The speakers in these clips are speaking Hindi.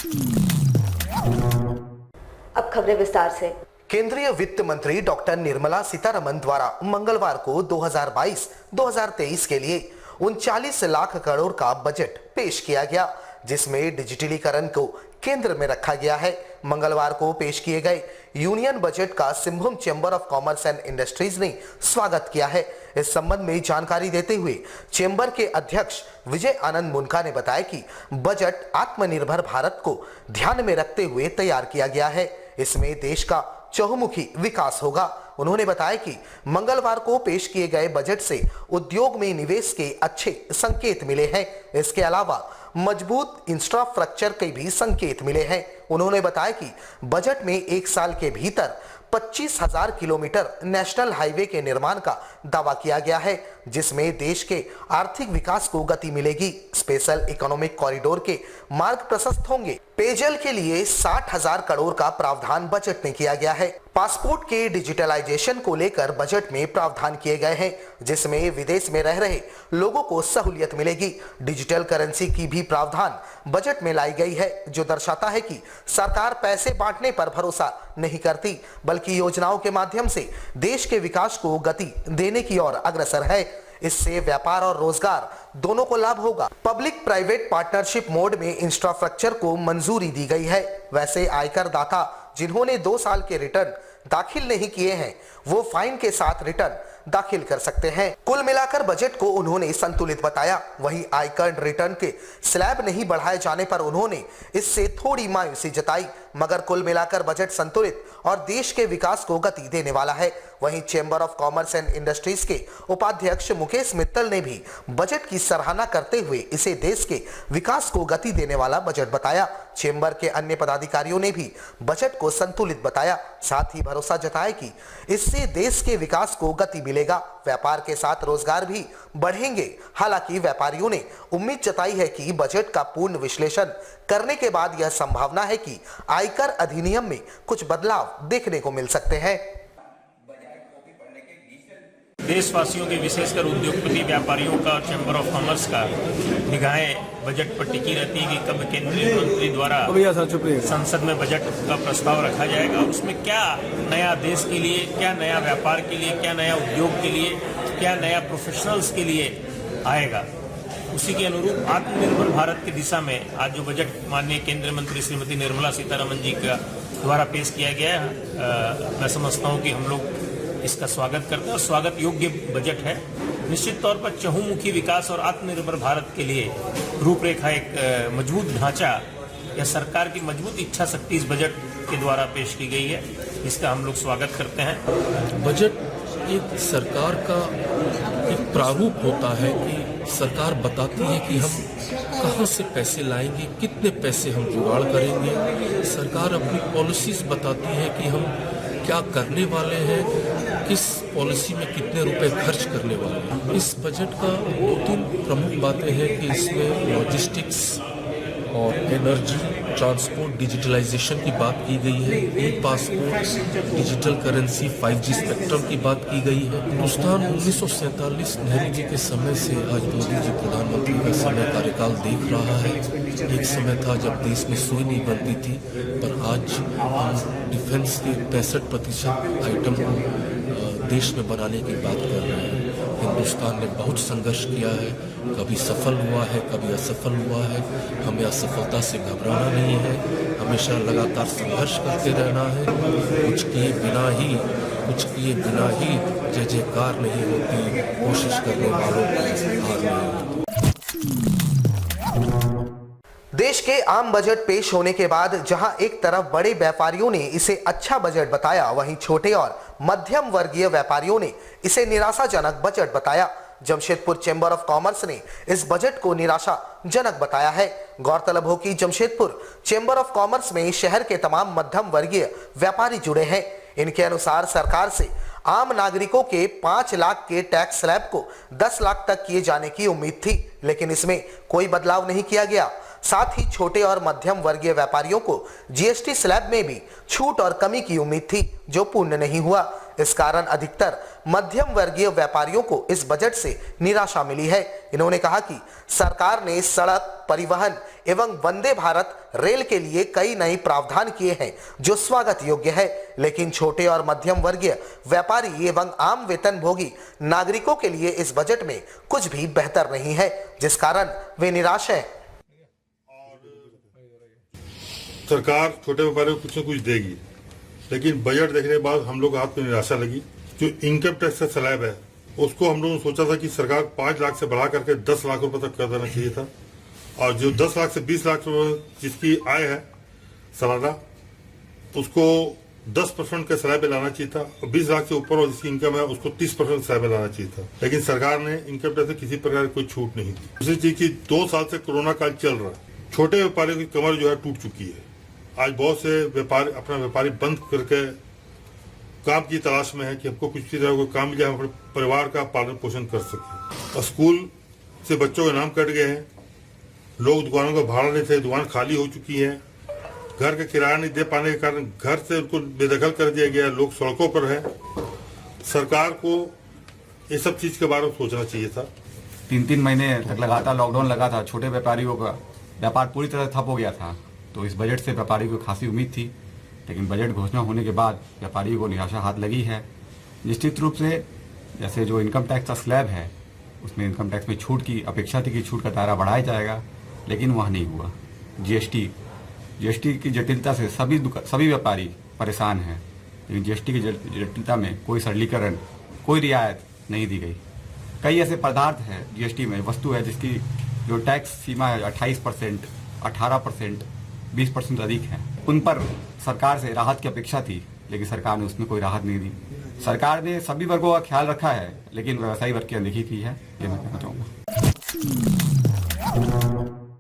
अब खबरें विस्तार से। केंद्रीय वित्त मंत्री डॉक्टर निर्मला सीतारमण द्वारा मंगलवार को 2022-2023 के लिए 39 लाख करोड़ का बजट पेश किया गया, जिसमें डिजिटलीकरण को केंद्र में रखा गया है। मंगलवार को पेश किए गए यूनियन बजट का Singhbhum chamber of commerce and industries ने स्वागत किया है। इस संबंध में जानकारी देते हुए चेंबर के अध्यक्ष विजय आनंद मुनका ने बताया कि बजट आत्मनिर्भर भारत को ध्यान में रखते हुए तैयार किया गया है। इसमें देश का चहुमुखी विकास होगा। उन्होंने बताया कि मंगलवार को पेश किए गए बजट से उद्योग में निवेश के अच्छे संकेत मिले हैं। इसके अलावा मजबूत इंफ्रास्ट्रक्चर के भी संकेत मिले हैं। उन्होंने बताया कि बजट में एक साल के भीतर 25,000 किलोमीटर नेशनल हाईवे के निर्माण का दावा किया गया है, जिसमें देश के आर्थिक विकास को गति मिलेगी। स्पेशल इकोनॉमिक कॉरिडोर के मार्ग प्रशस्त होंगे। पेयजल के लिए 60,000 करोड़ का प्रावधान बजट में किया गया है। पासपोर्ट के डिजिटलाइजेशन को लेकर बजट में प्रावधान किए गए हैं, जिसमें विदेश में रह रहे लोगों को सहूलियत मिलेगी। डिजिटल करेंसी की भी प्रावधान बजट में लाई गई है, जो दर्शाता है कि सरकार पैसे बांटने पर भरोसा नहीं करती, बल्कि योजनाओं के माध्यम से देश के विकास को गति देने की ओर अग्रसर है। इससे व्यापार और रोजगार दोनों को लाभ होगा। पब्लिक प्राइवेट पार्टनरशिप मोड में इंफ्रास्ट्रक्चर को मंजूरी दी गई है। वैसे आयकर दाता जिन्होंने 2 साल के रिटर्न दाखिल नहीं किए हैं, वो फाइन के साथ रिटर्न दाखिल कर सकते हैं। कुल मिलाकर बजट को उन्होंने संतुलित बताया। वहीं आयकर रिटर्न के स्लैब नहीं बढ़ाए जाने पर उन्होंने इससे थोड़ी मायूसी जताई, मगर कुल मिलाकर बजट संतुलित और देश के विकास को गति देने वाला है। वहीं chamber of commerce and industries के उपाध्यक्ष मुकेश मित्तल ने भी बजट की सराहना करते हुए इसे देश के विकास को गति देने वाला बजट बताया। चेंबर के अन्य पदाधिकारियों ने भी बजट को संतुलित बताया, साथ ही भरोसा जताया कि इससे देश के विकास को गति मिलेगा। व्यापार के साथ रोजगार भी बढ़ेंगे। हालांकि व्यापारियों ने उम्मीद जताई है कि बजट का पूर्ण विश्लेषण करने के बाद यह संभावना है कि आयकर अधिनियम में कुछ बदलाव देखने को मिल सकते हैं। देशवासियों के विशेषकर उद्योगपति व्यापारियों का और चैम्बर ऑफ कॉमर्स का निगाहें बजट पर टिकी रहती है कि कब केंद्रीय मंत्री द्वारा संसद में बजट का प्रस्ताव रखा जाएगा और उसमें क्या नया देश के लिए, क्या नया व्यापार के लिए, क्या नया उद्योग के लिए, क्या नया प्रोफेशनल्स के लिए आएगा। उसी के अनुरूप आत्मनिर्भर भारत की दिशा में आज जो बजट माननीय केंद्रीय मंत्री श्रीमती निर्मला सीतारमण जी का द्वारा पेश किया गया है, मैं समझता हूँ कि हम लोग इसका स्वागत करते हैं और स्वागत योग्य बजट है। निश्चित तौर पर चहुमुखी विकास और आत्मनिर्भर भारत के लिए रूपरेखा, एक मजबूत ढांचा या सरकार की मजबूत इच्छा शक्ति इस बजट के द्वारा पेश की गई है, इसका हम लोग स्वागत करते हैं। बजट एक सरकार का एक प्रारूप होता है कि सरकार बताती है कि हम कहाँ से पैसे लाएंगे, कितने पैसे हम जुगाड़ करेंगे। सरकार अपनी पॉलिसीज बताती है कि हम क्या करने वाले हैं, किस पॉलिसी में कितने रुपए खर्च करने वाले हैं। इस बजट का 2-3 प्रमुख बातें हैं कि इसमें लॉजिस्टिक्स और एनर्जी, ट्रांसपोर्ट, डिजिटलाइजेशन की बात की गई है। E passport, digital currency, 5G spectrum की बात की गई है। हिंदुस्तान 1947 नेहरू जी के समय से आज मोदी जी प्रधानमंत्री का समय कार्यकाल देख रहा है। एक समय था जब देश में सुई नहीं बनती थी, पर आज हम डिफेंस के 65% आइटम को देश में बनाने की बात कर रहे हैं। हिंदुस्तान ने बहुत संघर्ष किया है, कभी सफल हुआ है, कभी असफल हुआ है। हमें असफलता से घबराना नहीं है, हमेशा लगातार संघर्ष करते रहना है। कुछ किए बिना ही जय जयकार नहीं होती, कोशिश करने वालों की हार नहीं होती। देश के आम बजट पेश होने के बाद जहां एक तरफ बड़े व्यापारियों ने इसे अच्छा बजट बताया, वहीं छोटे और मध्यम वर्गीय व्यापारियों ने इसे निराशाजनक बजट बताया। जमशेदपुर चेंबर ऑफ कॉमर्स ने इस बजट को निराशाजनक बताया है। गौरतलब हो कि जमशेदपुर चेंबर ऑफ कॉमर्स में शहर के तमाम मध्यम वर्गीय व्यापारी जुड़े हैं। इनके अनुसार सरकार से आम नागरिकों के 5 लाख के टैक्स स्लैब को 10 लाख तक किए जाने की उम्मीद थी, लेकिन इसमें कोई बदलाव नहीं किया गया। साथ ही छोटे और मध्यम वर्गीय व्यापारियों को जीएसटी स्लैब में भी छूट और कमी की उम्मीद थी, जो पूर्ण नहीं हुआ। इस कारण अधिकतर मध्यम वर्गीय व्यापारियों को इस बजट से निराशा मिली है। इन्होंने कहा कि सरकार ने सड़क, परिवहन एवं वंदे भारत रेल के लिए कई नए प्रावधान किए हैं जो स्वागत योग्य है, लेकिन छोटे और मध्यम वर्गीय व्यापारी एवं आम वेतनभोगी नागरिकों के लिए इस बजट में कुछ भी बेहतर नहीं है, जिस कारण वे निराश हैं। सरकार छोटे व्यापारियों को कुछ न कुछ देगी, लेकिन बजट देखने के बाद हम लोग हाथ में निराशा लगी। जो इनकम टैक्स का स्लैब है उसको हम लोगों ने सोचा था कि सरकार 5 लाख से बढ़ा करके 10 लाख रुपए तक कर देना चाहिए था, और जो 10 लाख से 20 लाख रुपए जिसकी आय है सालाना उसको 10% के स्लैब में लाना चाहिए था, और 20 लाख से ऊपर और जिसकी इनकम है उसको 30% स्लैब में लाना चाहिए था। लेकिन सरकार ने इनकम टैक्स से किसी प्रकार की कोई छूट नहीं दी। दूसरी चीज की 2 साल से कोरोना काल चल रहा है, छोटे व्यापारियों की कमर जो है टूट चुकी है। आज बहुत से व्यापारी अपना व्यापारी बंद करके काम की तलाश में है कि हमको कुछ भी तरह का काम मिल जाए, हम अपने परिवार का पालन पोषण कर सके। और स्कूल से बच्चों के नाम कट गए हैं, लोग दुकानों का भाड़ा नहीं थे, दुकान खाली हो चुकी है, घर का किराया नहीं दे पाने के कारण घर से उनको बेदखल कर दिया गया, लोग सड़कों पर है। सरकार को ये सब चीज के बारे में सोचना चाहिए था। 3 महीने तक लगातार लॉकडाउन लगा था, छोटे व्यापारियों का व्यापार पूरी तरह ठप हो गया था, तो इस बजट से व्यापारियों को खासी उम्मीद थी, लेकिन बजट घोषणा होने के बाद व्यापारियों को निराशा हाथ लगी है। निश्चित रूप से जैसे जो इनकम टैक्स का स्लैब है उसमें इनकम टैक्स में छूट की अपेक्षा थी कि छूट का दायरा बढ़ाया जाएगा, लेकिन वह नहीं हुआ। जीएसटी की जटिलता से सभी व्यापारी परेशान हैं, लेकिन जीएसटी की जटिलता में कोई सरलीकरण, कोई रियायत नहीं दी गई। कई ऐसे पदार्थ हैं जीएसटी में, वस्तु है जिसकी जो टैक्स सीमा है 28%, 18%, 20% अधिक है, उन पर सरकार से राहत की अपेक्षा थी, लेकिन सरकार ने उसमें कोई राहत नहीं दी। सरकार ने सभी वर्गों का ख्याल रखा है, लेकिन व्यवसायी वर्ग की अनदेखी की है, ये मैं कहना चाहूंगा।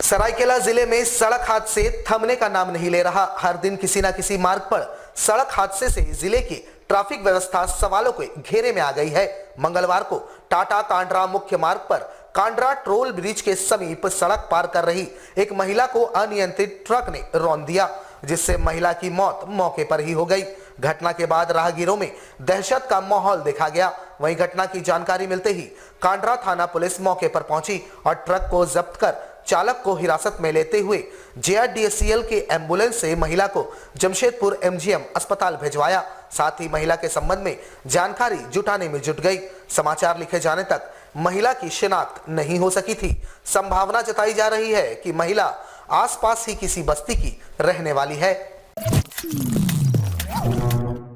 सरायकेला जिले में सड़क हादसे थमने का नाम नहीं ले रहा। हर दिन किसी न किसी मार्ग पर सड़क हादसे से जिले की ट्रैफिक व्यवस्था सवालों के घेरे में आ गई है। मंगलवार को टाटा कांड्रा मुख्य मार्ग पर कांड्रा टोल ब्रिज के समीप सड़क पार कर रही एक महिला को अनियंत्रित ट्रक ने रौंद दिया, जिससे महिला की मौत मौके पर ही हो गई। घटना के बाद राहगीरों में दहशत का माहौल देखा गया। वहीं घटना की जानकारी मिलते ही कांड्रा थाना पुलिस मौके पर पहुंची और ट्रक को जब्त कर चालक को हिरासत में लेते हुए जेआरडीएसीएल के एम्बुलेंस से महिला को जमशेदपुर एमजीएम अस्पताल भिजवाया। साथ ही महिला के संबंध में जानकारी जुटाने में जुट गई। समाचार लिखे जाने तक महिला की शिनाख्त नहीं हो सकी थी। संभावना जताई जा रही है कि महिला आसपास ही किसी बस्ती की रहने वाली है।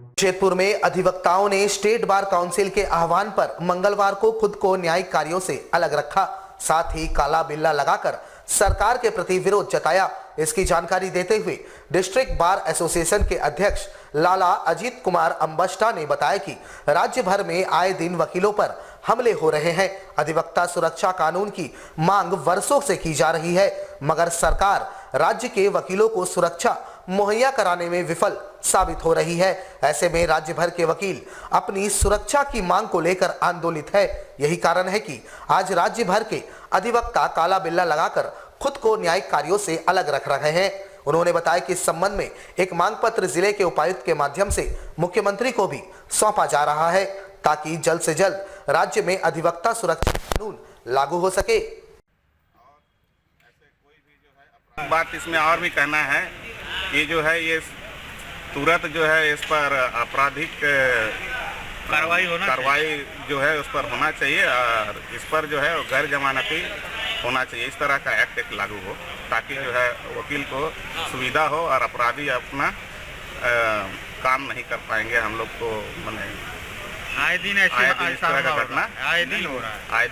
जमशेदपुर में अधिवक्ताओं ने स्टेट बार काउंसिल के आह्वान पर मंगलवार को खुद को न्यायिक कार्यों से अलग रखा, साथ ही काला बिल्ला लगाकर सरकार के प्रति विरोध जताया। इसकी जानकारी देते हुए डिस्ट्रिक्ट बार एसोसिएशन के अध्यक्ष लाला अजीत कुमार अंबष्टा ने बताया कि राज्य भर में आए दिन वकीलों पर हमले हो रहे हैं। अधिवक्ता सुरक्षा कानून की मांग वर्षों से की जा रही है, मगर सरकार राज्य के वकीलों को सुरक्षा मुहैया कराने में विफल साबित हो रही है। ऐसे में राज्य भर के वकील अपनी सुरक्षा की मांग को लेकर आंदोलित है। यही कारण है कि आज राज्य भर के अधिवक्ता काला बिल्ला लगाकर खुद को न्यायिक कार्यों से अलग रख रहे हैं। उन्होंने बताया कि इस संबंध में एक मांग पत्र जिले के उपायुक्त के माध्यम से मुख्यमंत्री को भी सौंपा जा रहा है, ताकि जल्द से जल्द राज्य में अधिवक्ता सुरक्षा कानून लागू हो सके। बात इसमें और भी कहना है, ये जो है ये तुरंत जो है इस पर आपराधिक कार्रवाई जो है उस पर होना चाहिए, और इस पर जो है गैर जमानती होना चाहिए। इस तरह का एक्ट एक लागू हो, ताकि जो है वकील को सुविधा हो और अपराधी अपना काम नहीं कर पाएंगे। हम लोग को मैंने आए दिन इस तरह का घटना आए दिन हो रहा है।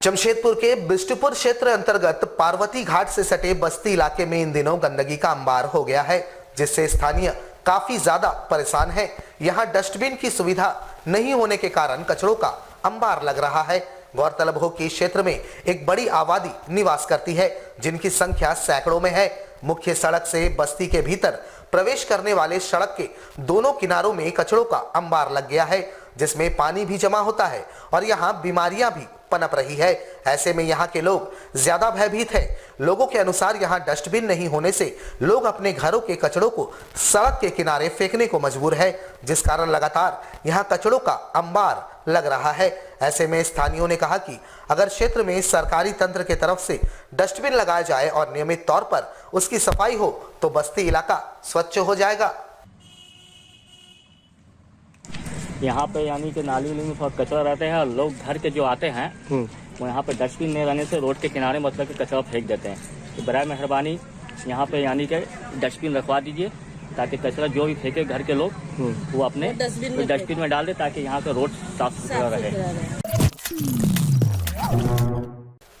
जमशेदपुर के बिष्टुपुर क्षेत्र अंतर्गत पार्वती घाट से सटे बस्ती इलाके में इन दिनों गंदगी का अंबार हो गया है, जिससे स्थानीय काफी ज्यादा परेशान है। यहाँ डस्टबिन की सुविधा नहीं होने के कारण कचरों का अंबार लग रहा है। गौरतलब हो कि क्षेत्र में एक बड़ी आबादी निवास करती है, जिनकी संख्या सैकड़ों में है। मुख्य सड़क से बस्ती के भीतर प्रवेश करने वाले सड़क के दोनों किनारों में कचरों का अंबार लग गया है, जिसमें पानी भी जमा होता है और यहाँ बीमारियां भी पनप रही है। ऐसे में यहाँ के लोग ज्यादा भयभीत हैं। लोगों के अनुसार यहाँ डस्टबिन नहीं होने से लोग अपने घरों के कचड़ों को सड़क के किनारे फेंकने को मजबूर है, जिस कारण लगातार यहाँ कचड़ों का अंबार लग रहा है। ऐसे में स्थानीयों ने कहा कि अगर क्षेत्र में सरकारी तंत्र के तरफ से डस्टबिन लगाया जाए और नियमित तौर पर उसकी सफाई हो तो बस्ती इलाका स्वच्छ हो जाएगा। यहाँ पे यानी कि नाली उली में बहुत कचरा रहते हैं और लोग घर के जो आते हैं वो यहाँ पे डस्टबिन नहीं रहने से रोड के किनारे मतलब कि कचरा फेंक देते हैं। तो बराए मेहरबानी यहाँ पे यानी कि डस्टबिन रखवा दीजिए ताकि कचरा जो भी फेंके घर के लोग वो अपने डस्टबिन में डाल दे ताकि यहाँ का रोड साफ सुथरा रहे।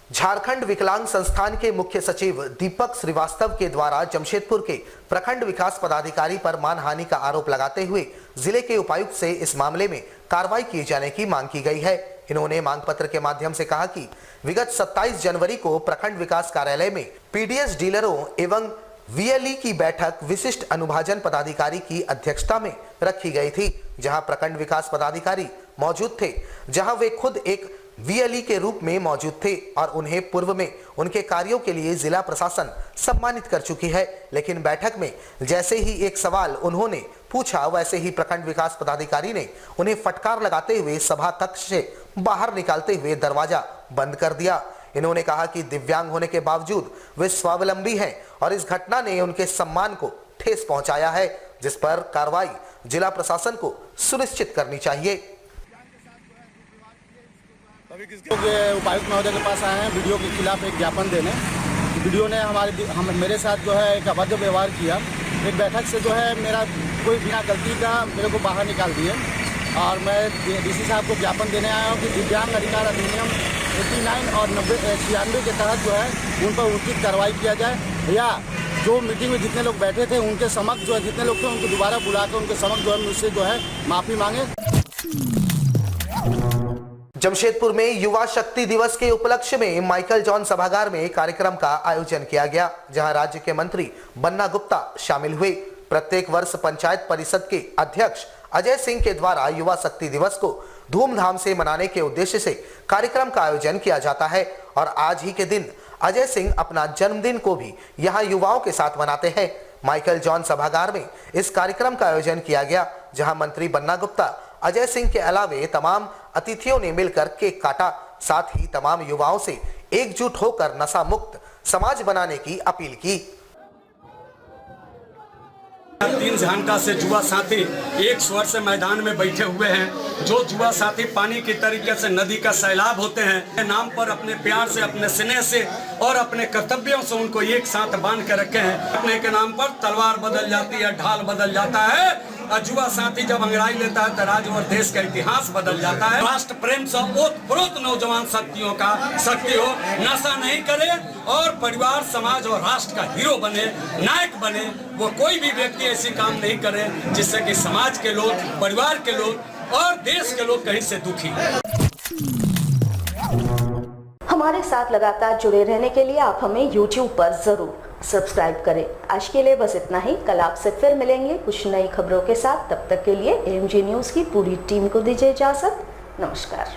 झारखंड विकलांग संस्थान के मुख्य सचिव दीपक श्रीवास्तव के द्वारा जमशेदपुर के प्रखंड विकास पदाधिकारी पर मानहानि का आरोप लगाते हुए जिले के उपायुक्त से इस मामले में कार्रवाई किए जाने की मांग की गई है। इन्होंने मांग पत्र के माध्यम से कहा कि विगत 27 जनवरी को प्रखंड विकास कार्यालय में पीडीएस डीलरों एवं वीएलई की बैठक विशिष्ट अनुभाजन पदाधिकारी की अध्यक्षता में रखी गई थी, जहां प्रखंड विकास पदाधिकारी मौजूद थे, जहां वे खुद एक वीएलई के रूप में मौजूद थे और उन्हें पूर्व में उनके कार्यों के लिए जिला प्रशासन सम्मानित कर चुकी है। लेकिन बैठक में जैसे ही एक सवाल उन्होंने पूछा वैसे ही प्रखंड विकास पदाधिकारी ने उन्हें फटकार लगाते हुए सभा कक्ष से बाहर निकालते हुए दरवाजा बंद कर दिया। इन्होंने कहा कि दिव्यांग होने के बावजूद वे स्वावलंबी हैं और इस घटना ने उनके सम्मान को ठेस पहुंचाया है, जिस पर कार्रवाई जिला प्रशासन को सुनिश्चित करनी चाहिए। उपायुक्त महोदय के पास आए हैं वीडियो के खिलाफ एक ज्ञापन देने। वीडियो ने मेरे साथ जो है एक अभद्र व्यवहार किया। एक बैठक से जो है मेरा कोई बिना गलती का मेरे को बाहर निकाल दिए और मैं डीसी साहब को ज्ञापन देने आया हूँ कि दिव्यांग अधिकार अधिनियम 89 और 96 के तहत जो है उन पर उचित कार्रवाई किया जाए या जो मीटिंग में जितने लोग बैठे थे उनके समक्ष जो है जितने लोग थे उनको दोबारा बुलाकर उनके समक्ष जो है मुझसे जो है माफी मांगे। जमशेदपुर में युवा शक्ति दिवस के उपलक्ष्य में माइकल जॉन सभागार में कार्यक्रम का आयोजन किया गया, जहां राज्य के मंत्री बन्ना गुप्ता शामिल हुए। प्रत्येक वर्ष पंचायत परिषद के अध्यक्ष अजय सिंह के द्वारा युवा शक्ति दिवस को धूमधाम से मनाने के उद्देश्य से कार्यक्रम का आयोजन किया जाता है और आज ही के दिन अजय सिंह अपना जन्मदिन को भी यहां युवाओं के साथ मनाते हैं। माइकल जॉन सभागार में इस कार्यक्रम का आयोजन किया गया, जहां मंत्री बन्ना गुप्ता, अजय सिंह के अलावे तमाम अतिथियों ने मिलकर केक काटा। साथ ही तमाम युवाओं से एकजुट होकर नशा मुक्त समाज बनाने की अपील की। 3 घंटा से जुआ साथी एक स्वर से मैदान में बैठे हुए हैं। जो जुआ साथी पानी की तरीके से नदी का सैलाब होते हैं, नाम पर अपने प्यार से, अपने स्नेह से और अपने कर्तव्यों से उनको एक साथ बांध के रखे हैं। अपने के नाम पर तलवार बदल जाती है, ढाल बदल जाता है। जुआ साथी जब अंगड़ाई लेता है तो राज्य और देश का इतिहास बदल जाता है। राष्ट्र प्रेम से ओतप्रोत नौजवान शक्तियों का शक्ति हो, नशा नहीं करे और परिवार, समाज और राष्ट्र का हीरो बने, नायक बने। वो कोई भी व्यक्ति ऐसी काम नहीं करे जिससे कि समाज के लोग, परिवार के लोग और देश के लोग कहीं से दुखी। हमारे साथ लगातार जुड़े रहने के लिए आप हमें YouTube पर जरूर सब्सक्राइब करें। आज के लिए बस इतना ही। कल आपसे फिर मिलेंगे कुछ नई खबरों के साथ। तब तक के लिए AMG न्यूज़ की पूरी टीम को दीजिए इजाजत। नमस्कार।